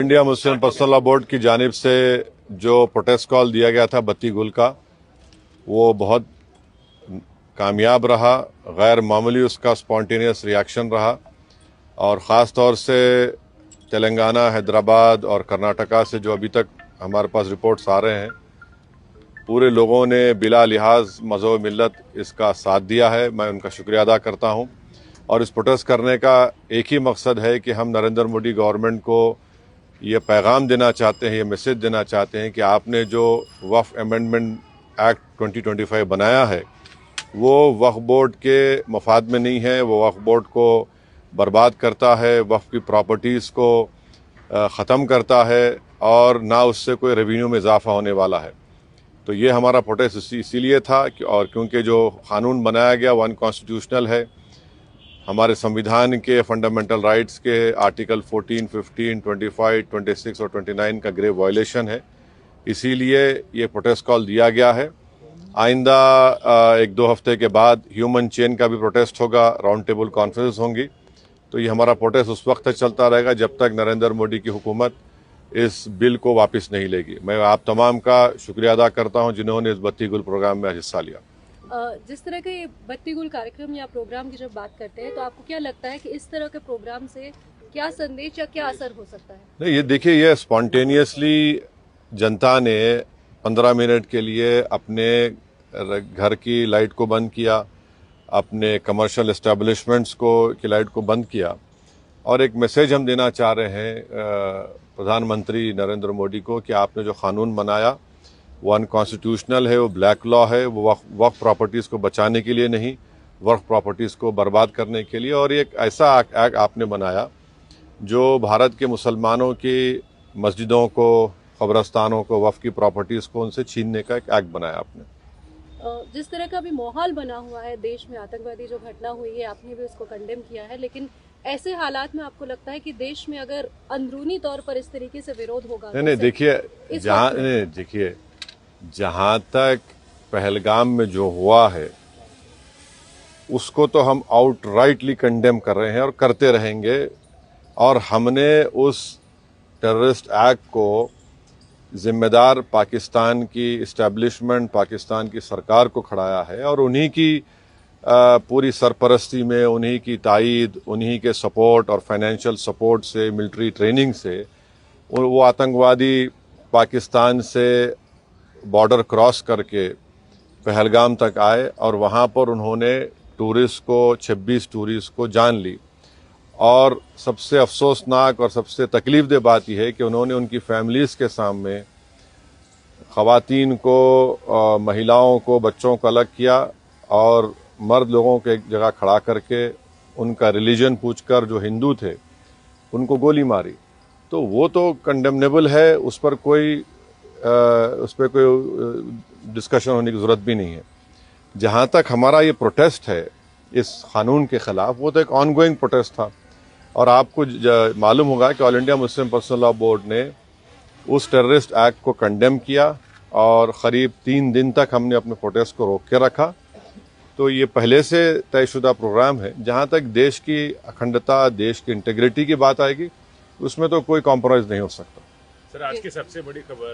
India Muslim personal law board की जानिब से जो प्रोटेस्ट कॉल दिया गया था बत्ती गुल का, वो बहुत कामयाब रहा। गैर मामूली उसका स्पॉन्टेनियस रिएक्शन रहा और ख़ास तौर से तेलंगाना, हैदराबाद और कर्नाटका से जो अभी तक हमारे पास रिपोर्ट्स आ रहे हैं, पूरे लोगों ने बिला लिहाज मज़हब मिल्लत इसका साथ दिया है। मैं उनका शुक्रिया अदा करता हूं। और इस प्रोटेस्ट करने का एक ही मकसद है कि हम नरेंद्र मोदी गवर्नमेंट को ये पैगाम देना चाहते हैं, ये मैसेज देना चाहते हैं कि आपने जो वक्फ अमेंडमेंट एक्ट 2025 बनाया है वो वक्फ बोर्ड के मफाद में नहीं है। वो वक्फ बोर्ड को बर्बाद करता है, वक्फ की प्रॉपर्टीज़ को ख़त्म करता है और ना उससे कोई रेवेन्यू में इजाफा होने वाला है। तो ये हमारा प्रोटेस्ट इसीलिए था और क्योंकि जो कानून बनाया गया वो अनकॉन्स्टिट्यूशनल है, हमारे संविधान के फंडामेंटल राइट्स के आर्टिकल 14, 15, 25, 26 और 29 का ग्रेव वायलेशन है। इसीलिए ये प्रोटेस्ट कॉल दिया गया है। आइंदा 1-2 हफ्ते के बाद ह्यूमन चेन का भी प्रोटेस्ट होगा, राउंड टेबल कॉन्फ्रेंस होंगी। तो ये हमारा प्रोटेस्ट उस वक्त तक चलता रहेगा जब तक नरेंद्र मोदी की हुकूमत इस बिल को वापस नहीं लेगी। मैं आप तमाम का शुक्रिया अदा करता हूं जिन्होंने इस बत्ती गुल प्रोग्राम में हिस्सा लिया। जिस तरह के बत्ती गुल कार्यक्रम या प्रोग्राम की जब बात करते हैं तो आपको क्या लगता है कि इस तरह के प्रोग्राम से क्या संदेश या क्या असर हो सकता है? नहीं, ये देखिए, ये स्पॉन्टेनियसली जनता ने 15 मिनट के लिए अपने घर की लाइट को बंद किया, अपने कमर्शियल एस्टेब्लिशमेंट्स को की लाइट को बंद किया और एक मैसेज हम देना चाह रहे हैं प्रधानमंत्री नरेंद्र मोदी को कि आपने जो कानून बनाया वो अनकॉन्स्टिट्यूशनल है, वो ब्लैक लॉ है, वो वक्फ प्रॉपर्टीज़ को बचाने के लिए नहीं, वक्फ प्रॉपर्टीज़ को बर्बाद करने के लिए। और एक ऐसा एक्ट आपने बनाया जो भारत के मुसलमानों की मस्जिदों को, कब्रस्तानों को, वक्फ की प्रॉपर्टीज़ को उनसे छीनने का एक एक्ट बनाया आपने। जिस तरह का भी माहौल बना हुआ है देश में, आतंकवादी जो घटना हुई है, आपने भी उसको कंडेम किया है, लेकिन ऐसे हालात में आपको लगता है कि देश में अगर अंदरूनी तौर पर इस तरीके से विरोध होगा? नहीं, देखिए, जहां तक पहलगाम में जो हुआ है उसको तो हम आउटराइटली कंडेम कर रहे हैं और करते रहेंगे। और हमने उस टेररिस्ट एक्ट को जिम्मेदार पाकिस्तान की इस्टेब्लिशमेंट, पाकिस्तान की सरकार को खड़ाया है और उन्हीं की पूरी सरपरस्ती में, उन्हीं की तायीद, उन्हीं के सपोर्ट और फाइनेंशियल सपोर्ट से, मिलिट्री ट्रेनिंग से वो आतंकवादी पाकिस्तान से बॉर्डर क्रॉस करके पहलगाम तक आए और वहाँ पर उन्होंने 26 टूरिस्ट को जान ली। और सबसे अफसोसनाक और सबसे तकलीफदेह बात यह है कि उन्होंने उनकी फैमिलीज़ के सामने ख़वातीन को, महिलाओं को, बच्चों को अलग किया और मर्द लोगों को एक जगह खड़ा करके उनका रिलीजन पूछकर, जो हिंदू थे, उनको गोली मारी। तो वो तो कंडेमनेबल है, उस पर कोई डिस्कशन होने की ज़रूरत भी नहीं है। जहाँ तक हमारा ये प्रोटेस्ट है इस कानून के ख़िलाफ़, वो तो एक ऑनगोइंग प्रोटेस्ट था। और आपको मालूम होगा कि all India Muslim personal law board ने उस टेररिस्ट एक्ट को कंडेम किया और क़रीब 3 दिन तक हमने अपने प्रोटेस्ट को रोक के रखा। तो ये पहले से तयशुदा प्रोग्राम है। जहाँ तक देश की अखंडता, देश की इंटीग्रिटी की बात आएगी, उसमें तो कोई कॉम्प्रोमाइज़ नहीं हो सकता। सर, आज की सबसे बड़ी खबर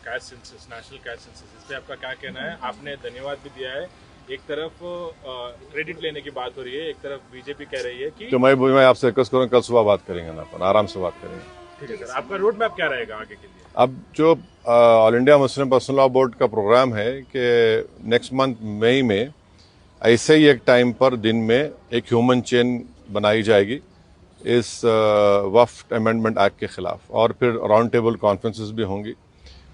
caste census, national caste census, इस पे आपका क्या कहना है? आपने धन्यवाद भी दिया है, एक तरफ क्रेडिट लेने की बात हो रही है, एक तरफ बीजेपी कह रही है कि तो मैं आपसे रिक्वेस्ट करूँ, कल सुबह बात करेंगे ना, अपन आराम से बात करेंगे। ठीक है सर, आपका रोड मैप क्या रहेगा आगे के लिए? अब जो all India Muslim personal law board का प्रोग्राम है कि नेक्स्ट मंथ मई में ऐसे ही एक टाइम पर दिन में एक ह्यूमन चेन बनाई जाएगी इस वक्फ अमेंडमेंट एक्ट के खिलाफ और फिर राउंड टेबल कॉन्फ्रेंसेस भी होंगी।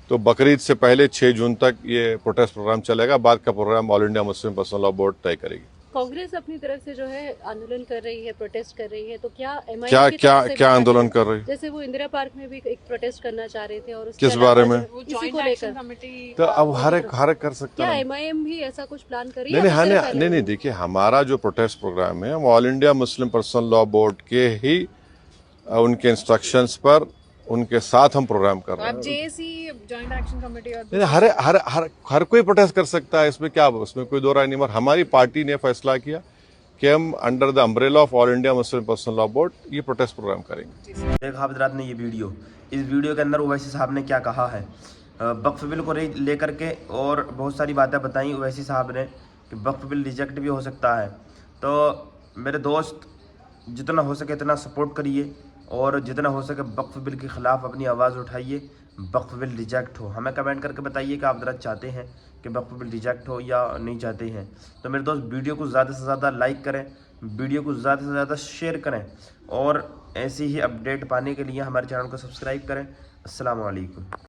तो बकरीद से पहले 6 जून तक ये प्रोटेस्ट प्रोग्राम चलेगा। बाद का program all India Muslim personal law board तय करेगी। कांग्रेस अपनी तरफ से जो है आंदोलन कर रही है, प्रोटेस्ट कर रही है, तो क्या क्या आंदोलन कर रही है? जैसे वो इंदिरा पार्क में भी एक प्रोटेस्ट करना चाह रहे थे और किस बारे में? इसी को लेकर तो अब हर एक कर सकता क्या है। MIM भी ऐसा कुछ प्लान कर रही है? नहीं, देखिए, हमारा जो प्रोटेस्ट प्रोग्राम है वो all India Muslim personal law board के ही उनके इंस्ट्रक्शंस पर, उनके साथ हम प्रोग्राम कर रहे हैं। JAC जॉइंट एक्शन कमेटी और हर कोई प्रोटेस्ट कर सकता है, इसमें क्या, उसमें कोई दो राय नहीं। मगर हमारी पार्टी ने फैसला किया कि हम under the umbrella of all India Muslim personal law board ये प्रोटेस्ट प्रोग्राम करेंगे। देख हजरात ने ये वीडियो इस वीडियो के अंदर ओवैसी साहब ने क्या कहा है। वक्फ बिल को लेकर के और बहुत सारी बातें बताई ओवैसी साहब ने कि वक्फ बिल रिजेक्ट भी हो सकता है। तो मेरे दोस्त जितना हो सके इतना सपोर्ट करिए और जितना हो सके वक्फ बिल के ख़िलाफ़ अपनी आवाज़ उठाइए, वक्फ बिल रिजेक्ट हो। हमें कमेंट करके बताइए कि आप ज़रा चाहते हैं कि वक्फ बिल रिजेक्ट हो या नहीं चाहते हैं। तो मेरे दोस्त वीडियो को ज़्यादा से ज़्यादा लाइक करें, वीडियो को ज़्यादा से ज़्यादा शेयर करें और ऐसी ही अपडेट पाने के लिए हमारे चैनल को सब्सक्राइब करें। अस्सलाम वालेकुम।